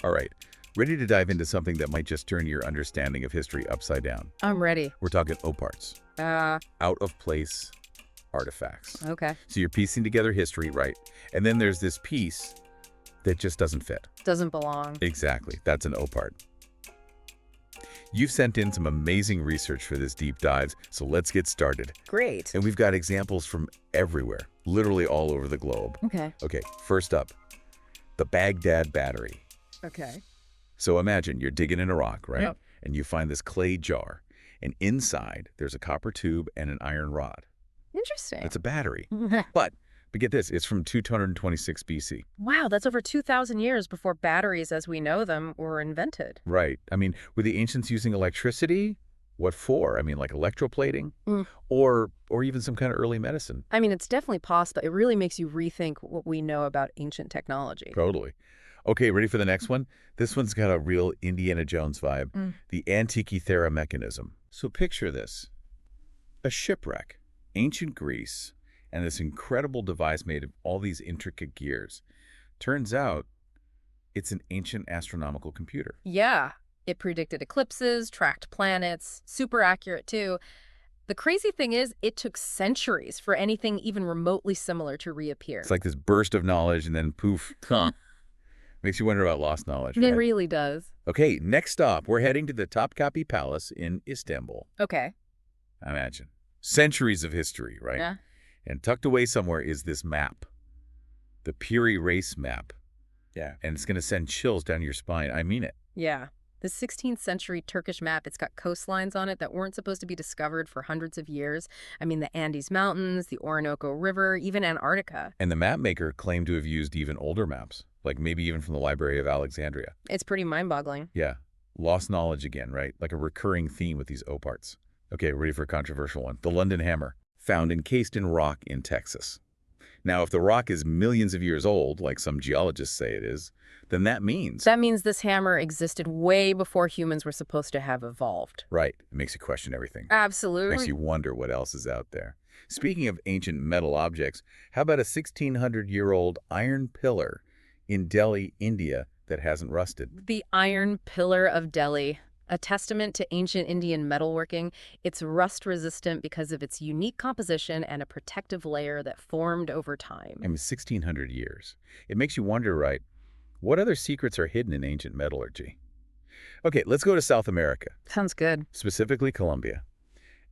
All right, ready to dive into something that might just turn your understanding of history upside down? I'm ready. We're talking OPARTS, out-of-place artifacts. Okay. So you're piecing together history, right? And then there's this piece that just doesn't fit. Doesn't belong. Exactly. That's an OPART. You've sent in some amazing research for this deep dive, so let's get started. Great. And we've got examples from everywhere, literally all over the globe. Okay. Okay, first up, the Baghdad Battery. Okay. So imagine you're digging in a rock, right? Yep. And you find this clay jar, and inside there's a copper tube and an iron rod. Interesting. It's a battery. But get this, it's from 226 BC. Wow, that's over 2,000 years before batteries as we know them were invented. Right. I mean, were the ancients using electricity? What for? I mean, like electroplating? Or even some kind of early medicine? I mean, it's definitely possible. It really makes you rethink what we know about ancient technology. Totally. Okay, ready for the next one? This one's got a real Indiana Jones vibe. The Antikythera Mechanism. So picture this. A shipwreck, ancient Greece, and this incredible device made of all these intricate gears. Turns out, it's an ancient astronomical computer. Yeah. It predicted eclipses, tracked planets, super accurate too. The crazy thing is, it took centuries for anything even remotely similar to reappear. It's like this burst of knowledge and then poof. Makes you wonder about lost knowledge, It right? really does. Okay, next stop, we're heading to the Topkapi Palace in Istanbul. Okay. Imagine. Centuries of history, right? Yeah. And tucked away somewhere is this map, the Piri Reis Map. Yeah. And it's going to send chills down your spine. I mean it. Yeah. The 16th century Turkish map, it's got coastlines on it that weren't supposed to be discovered for hundreds of years. I mean, the Andes Mountains, the Orinoco River, even Antarctica. And the map maker claimed to have used even older maps, like maybe even from the Library of Alexandria. It's pretty mind-boggling. Yeah. Lost knowledge again, right? Like a recurring theme with these OPARTs. Okay, ready for a controversial one. The London Hammer, found encased in rock in Texas. Now, if the rock is millions of years old, like some geologists say it is, then that means... That means this hammer existed way before humans were supposed to have evolved. Right. It makes you question everything. Absolutely. Makes you wonder what else is out there. Speaking of ancient metal objects, how about a 1,600-year-old iron pillar in Delhi, India, that hasn't rusted? The Iron Pillar of Delhi. A testament to ancient Indian metalworking. It's rust-resistant because of its unique composition and a protective layer that formed over time. I mean, 1,600 years. It makes you wonder, right, what other secrets are hidden in ancient metallurgy? Okay, let's go to South America, Sounds good. specifically Colombia.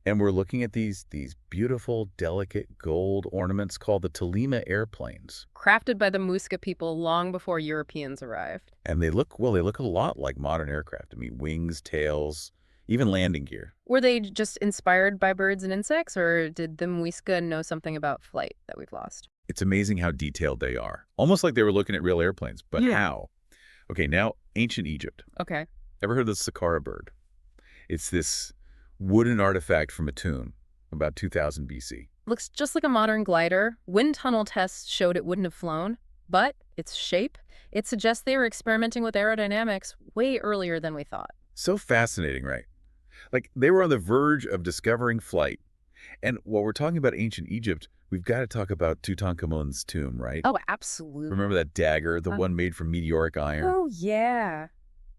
And we're looking at these beautiful, delicate gold ornaments called the Tolima airplanes. Crafted by the Muisca people long before Europeans arrived. And they look a lot like modern aircraft. I mean, wings, tails, even landing gear. Were they just inspired by birds and insects, or did the Muisca know something about flight that we've lost? It's amazing how detailed they are. Almost like they were looking at real airplanes, but Yeah. how? Okay, now ancient Egypt. Okay. Ever heard of the Saqqara bird? It's this wooden artifact from a tomb about 2000 BC. Looks just like a modern glider. Wind tunnel tests showed it wouldn't have flown, but its shape, it suggests they were experimenting with aerodynamics way earlier than we thought. So fascinating, right? Like they were on the verge of discovering flight. And while we're talking about ancient Egypt, we've got to talk about Tutankhamun's tomb, right? Oh, absolutely. Remember that dagger, the one made from meteoric iron? Oh, yeah.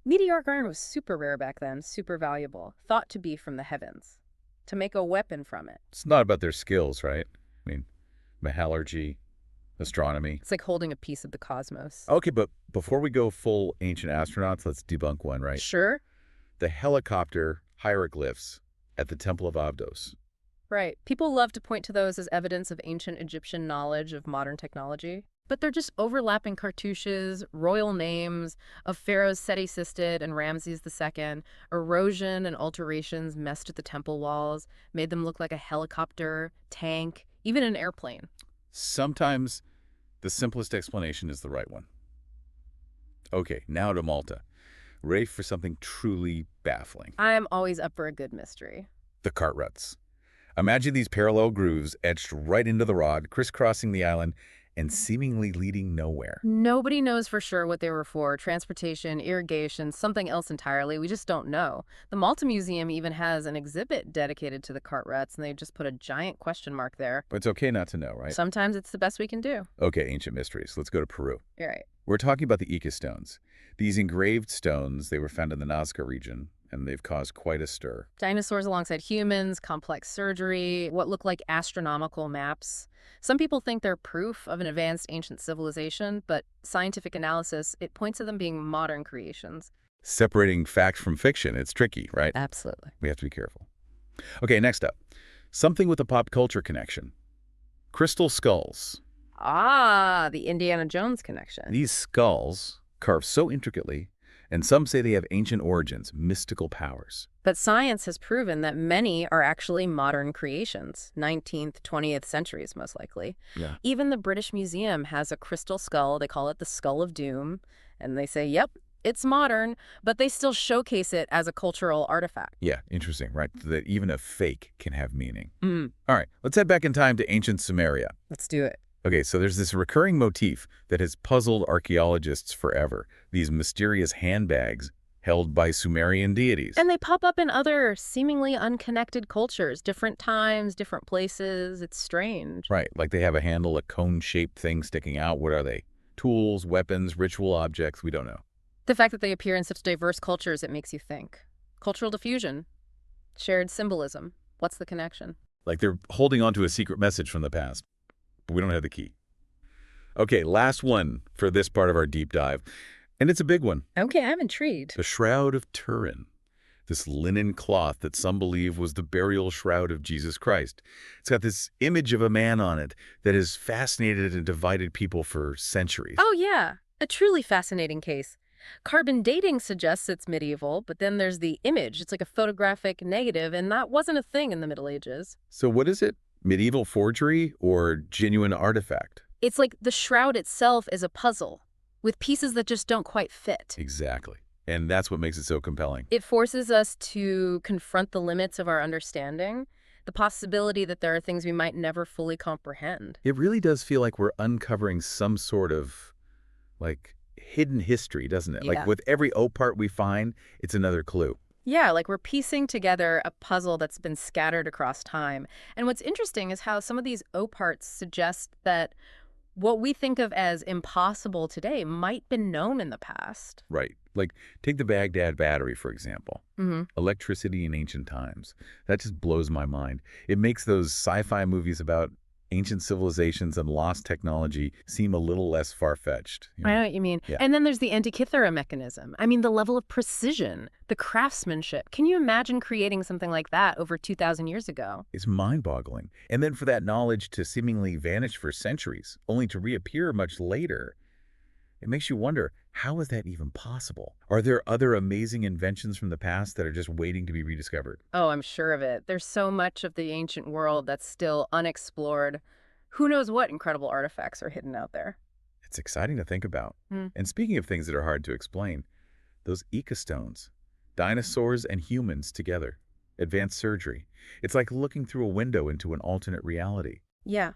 Meteoric iron was super rare back then, super valuable, thought to be from the heavens. To make a weapon from it. It's not about their skills, right? I mean, metallurgy, astronomy. It's like holding a piece of the cosmos. Okay, but before we go full ancient astronauts, let's debunk one, right? Sure. The helicopter hieroglyphs at the Temple of Abydos. Right. People love to point to those as evidence of ancient Egyptian knowledge of modern technology. But they're just overlapping cartouches, royal names of pharaohs Seti Sisted and Ramses II. Erosion and alterations messed with the temple walls, made them look like a helicopter, tank, even an airplane. Sometimes the simplest explanation is the right one. Okay, now to Malta. Ready for something truly baffling. I'm always up for a good mystery. The cart ruts. Imagine these parallel grooves etched right into the rock, crisscrossing the island, and seemingly leading nowhere. Nobody knows for sure what they were for. Transportation, irrigation, something else entirely. We just don't know. The Malta Museum even has an exhibit dedicated to the cart ruts, and they just put a giant question mark there. But it's okay not to know, right? Sometimes it's the best we can do. Okay, ancient mysteries. Let's go to Peru. You're right. We're talking about the Ica stones. These engraved stones, they were found in the Nazca region, and they've caused quite a stir. Dinosaurs alongside humans, complex surgery, what look like astronomical maps. Some people think they're proof of an advanced ancient civilization, but scientific analysis, it points to them being modern creations. Separating fact from fiction, it's tricky, right? Absolutely. We have to be careful. Okay, next up. Something with a pop culture connection. Crystal skulls. Ah, the Indiana Jones connection. These skulls, carved so intricately, and some say they have ancient origins, mystical powers. But science has proven that many are actually modern creations, 19th, 20th centuries most likely. Yeah. Even the British Museum has a crystal skull. They call it the Skull of Doom. And they say, yep, it's modern, but they still showcase it as a cultural artifact. Yeah, interesting, right? That even a fake can have meaning. Mm. All right, let's head back in time to ancient Sumeria. Let's do it. Okay, so there's this recurring motif that has puzzled archaeologists forever. These mysterious handbags held by Sumerian deities. And they pop up in other seemingly unconnected cultures, different times, different places. It's strange. Right, like they have a handle, a cone-shaped thing sticking out. What are they? Tools, weapons, ritual objects? We don't know. The fact that they appear in such diverse cultures, it makes you think. Cultural diffusion, shared symbolism. What's the connection? Like they're holding on to a secret message from the past, but we don't have the key. Okay, last one for this part of our deep dive, and it's a big one. Okay, I'm intrigued. The Shroud of Turin. This linen cloth that some believe was the burial shroud of Jesus Christ. It's got this image of a man on it that has fascinated and divided people for centuries. Oh, yeah. A truly fascinating case. Carbon dating suggests it's medieval, but then there's the image. It's like a photographic negative, and that wasn't a thing in the Middle Ages. So what is it? Medieval forgery or genuine artifact? It's like the shroud itself is a puzzle, with pieces that just don't quite fit. Exactly. And that's what makes it so compelling. It forces us to confront the limits of our understanding, the possibility that there are things we might never fully comprehend. It really does feel like we're uncovering some sort of, like, hidden history, doesn't it? Yeah. Like with every OPART we find, it's another clue. Yeah, like we're piecing together a puzzle that's been scattered across time. And what's interesting is how some of these OPARTs suggest that what we think of as impossible today might be known in the past. Right. Like, take the Baghdad Battery, for example. Mm-hmm. Electricity in ancient times. That just blows my mind. It makes those sci-fi movies about ancient civilizations and lost technology seem a little less far-fetched. I know what you mean. Yeah. And then there's the Antikythera Mechanism. I mean, the level of precision, the craftsmanship. Can you imagine creating something like that over 2,000 years ago? It's mind-boggling. And then for that knowledge to seemingly vanish for centuries, only to reappear much later, it makes you wonder, how is that even possible? Are there other amazing inventions from the past that are just waiting to be rediscovered? Oh, I'm sure of it. There's so much of the ancient world that's still unexplored. Who knows what incredible artifacts are hidden out there? It's exciting to think about. Hmm. And speaking of things that are hard to explain, those Ica stones, dinosaurs and humans together, advanced surgery. It's like looking through a window into an alternate reality. Yeah.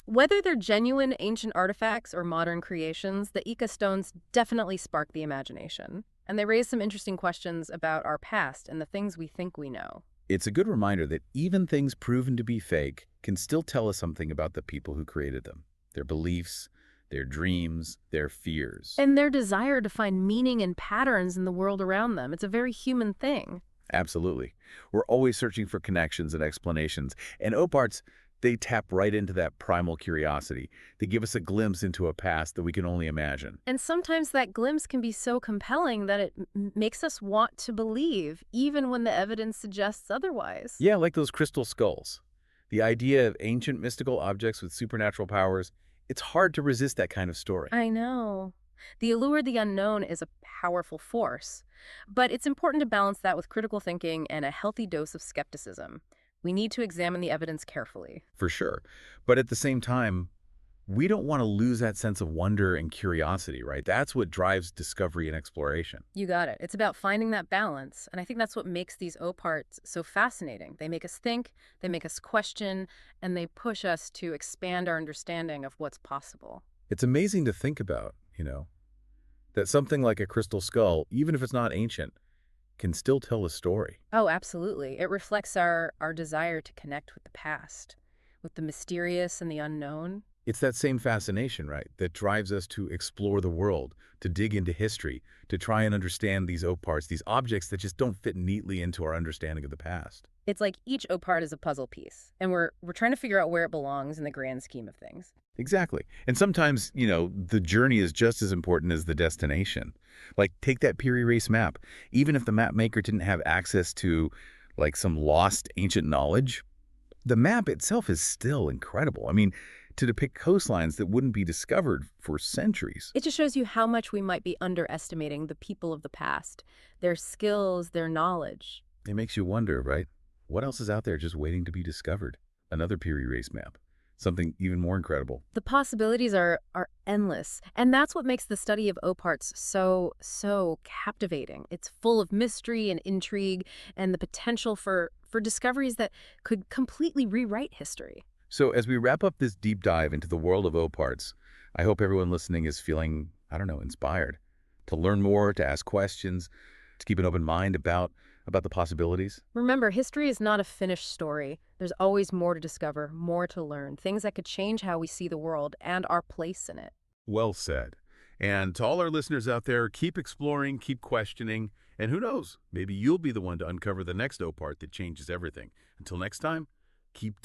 Whether they're genuine ancient artifacts or modern creations, the Ica stones definitely spark the imagination. And they raise some interesting questions about our past and the things we think we know. It's a good reminder that even things proven to be fake can still tell us something about the people who created them, their beliefs, their dreams, their fears. And their desire to find meaning and patterns in the world around them. It's a very human thing. Absolutely. We're always searching for connections and explanations. And OPARTS, they tap right into that primal curiosity. They give us a glimpse into a past that we can only imagine. And sometimes that glimpse can be so compelling that it makes us want to believe, even when the evidence suggests otherwise. Yeah, like those crystal skulls. The idea of ancient mystical objects with supernatural powers, it's hard to resist that kind of story. I know. The allure of the unknown is a powerful force. But it's important to balance that with critical thinking and a healthy dose of skepticism. We need to examine the evidence carefully. For sure. But at the same time, we don't want to lose that sense of wonder and curiosity, right? That's what drives discovery and exploration. You got it. It's about finding that balance. And I think that's what makes these OPARTs so fascinating. They make us think, they make us question, and they push us to expand our understanding of what's possible. It's amazing to think about, that something like a crystal skull, even if it's not ancient, can still tell a story. Oh, absolutely. It reflects our desire to connect with the past, with the mysterious and the unknown. It's that same fascination, right, that drives us to explore the world, to dig into history, to try and understand these OPARTS, these objects that just don't fit neatly into our understanding of the past. It's like each OPART is a puzzle piece, and we're trying to figure out where it belongs in the grand scheme of things. Exactly. And sometimes, the journey is just as important as the destination. Like, take that Piri Reis map. Even if the map maker didn't have access to, like, some lost ancient knowledge, the map itself is still incredible. I mean, to depict coastlines that wouldn't be discovered for centuries. It just shows you how much we might be underestimating the people of the past, their skills, their knowledge. It makes you wonder, right? What else is out there just waiting to be discovered? Another Piri Reis map. Something even more incredible. The possibilities are endless, and that's what makes the study of OPARTS so captivating. It's full of mystery and intrigue and the potential for discoveries that could completely rewrite history. So as we wrap up this deep dive into the world of OPARTS, I hope everyone listening is feeling, inspired to learn more, to ask questions, to keep an open mind about the possibilities. Remember, history is not a finished story. There's always more to discover, more to learn, things that could change how we see the world and our place in it. Well said. And to all our listeners out there, keep exploring, keep questioning, and who knows, maybe you'll be the one to uncover the next OPART that changes everything. Until next time, keep diving.